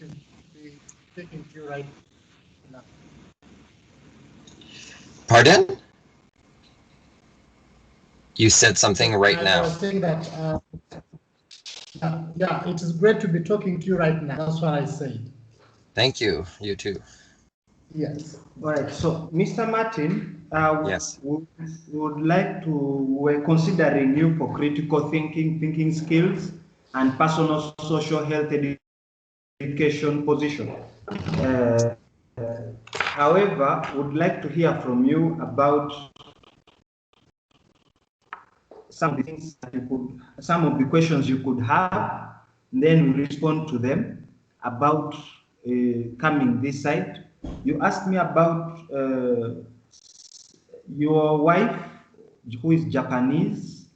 to be speaking to you right now. Pardon? You said something right I now. was saying that, yeah, it is great to be talking to you right now. That's what I said. Thank you. You too. Yes. All right. So, Mr. Martin, Yes. we would like to, we're considering you for critical thinking skills, and personal social health education position. Uh, However, would like to hear from you about some of the things that you could, some of the questions you could have, then we respond to them about coming this side. You asked me about your wife, who is Japanese.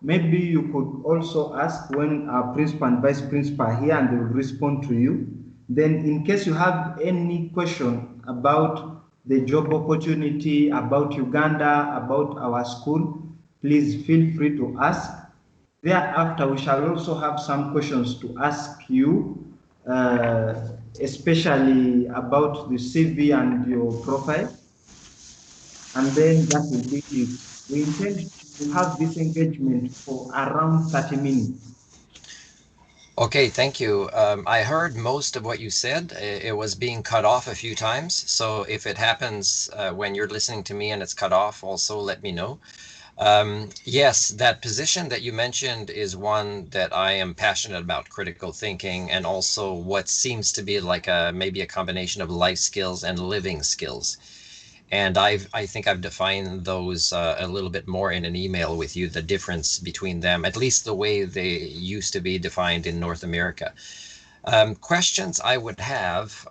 Maybe you could also ask when our principal and vice principal are here, and they will respond to you. Then, in case you have any question about the job opportunity, about Uganda, about our school, please feel free to ask. Thereafter, we shall also have some questions to ask you, especially about the CV and your profile. And then that will be it. We intend to have this engagement for around 30 minutes. Okay, thank you. I heard most of what you said. It was being cut off a few times. So if it happens when you're listening to me and it's cut off, also let me know. Yes, that position that you mentioned is one that I am passionate about, critical thinking, and also what seems to be like maybe a combination of life skills and living skills. And I think I've defined those a little bit more in an email with you, the difference between them, at least the way they used to be defined in North America. Questions I would have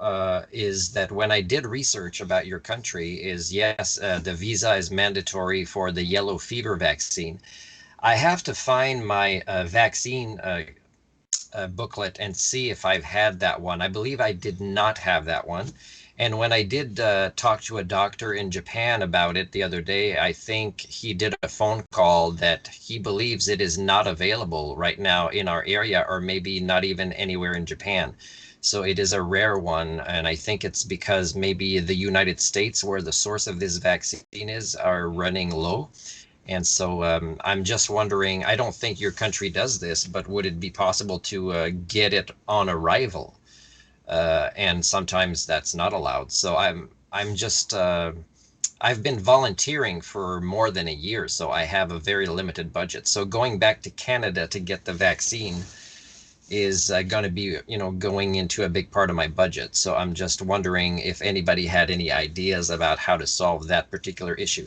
is that when I did research about your country is, yes, the visa is mandatory for the yellow fever vaccine. I have to find my vaccine booklet and see if I've had that one. I believe I did not have that one. And when I did talk to a doctor in Japan about it the other day, I think he did a phone call that he believes it is not available right now in our area, or maybe not even anywhere in Japan. So it is a rare one. And I think it's because maybe the United States, where the source of this vaccine is, are running low. And so I'm just wondering, I don't think your country does this, but would it be possible to get it on arrival? And sometimes that's not allowed. So I'm just I've been volunteering for more than a year, so I have a very limited budget. So going back to Canada to get the vaccine is going to be, going into a big part of my budget. So I'm just wondering if anybody had any ideas about how to solve that particular issue.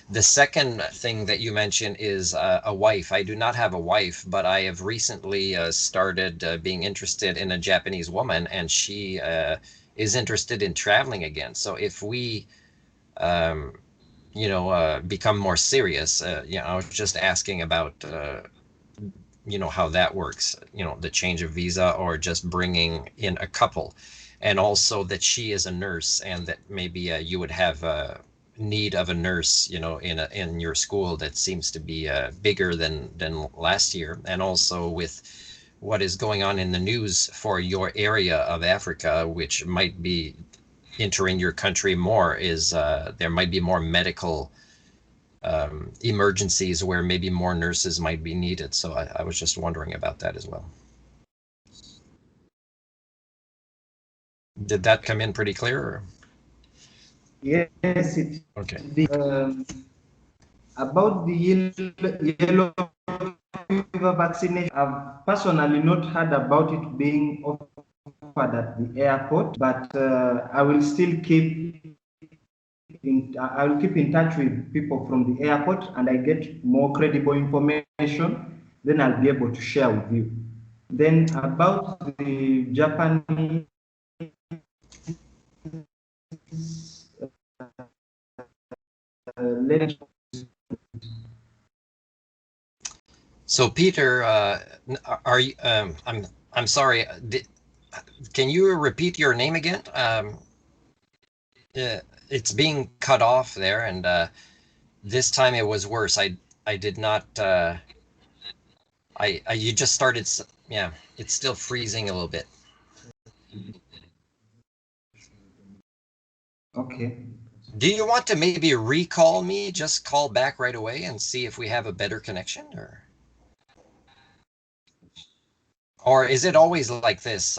The second thing that you mentioned is a wife. I do not have a wife, but I have recently started being interested in a Japanese woman, and she is interested in traveling again. So if we, become more serious, I was just asking about, how that works, the change of visa or just bringing in a couple. And also that she is a nurse, and that maybe you would have need of a nurse, in your school that seems to be bigger than last year. And also with what is going on in the news for your area of Africa, which might be entering your country more, is there might be more medical emergencies where maybe more nurses might be needed. So I was just wondering about that as well. Did that come in pretty clear? Or? Yes, it Okay. about the yellow fever vaccination. I've personally not heard about it being offered at the airport, but I will still I will keep in touch with people from the airport, and I get more credible information, then I'll be able to share with you. Then about the Japanese lady. So Peter, are you? I'm sorry. Can you repeat your name again? It's being cut off there, and this time it was worse. I did not. You just started. Yeah, it's still freezing a little bit. Okay. Do you want to maybe recall me? Just call back right away and see if we have a better connection, or is it always like this?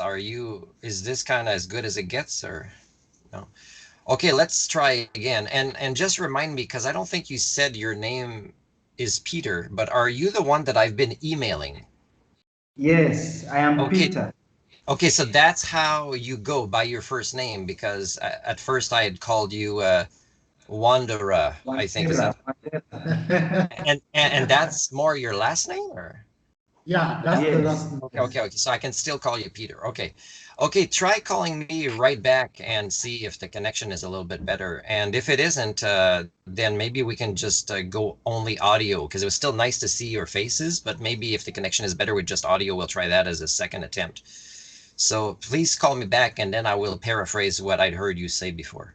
Is this kind of as good as it gets, or no? Okay, let's try again. And just remind me, because I don't think you said your name is Peter, but are you the one that I've been emailing? Yes, I am Okay. Peter. Okay, so that's how you go by your first name, because at first I had called you Wanderer, I think. Is that Wandera. and that's more your last name, or? Yeah, that's the Yes. last name. Okay. So I can still call you Peter. Okay. Try calling me right back and see if the connection is a little bit better. And if it isn't, then maybe we can just go only audio, because it was still nice to see your faces. But maybe if the connection is better with just audio, we'll try that as a second attempt. So please call me back, and then I will paraphrase what I'd heard you say before.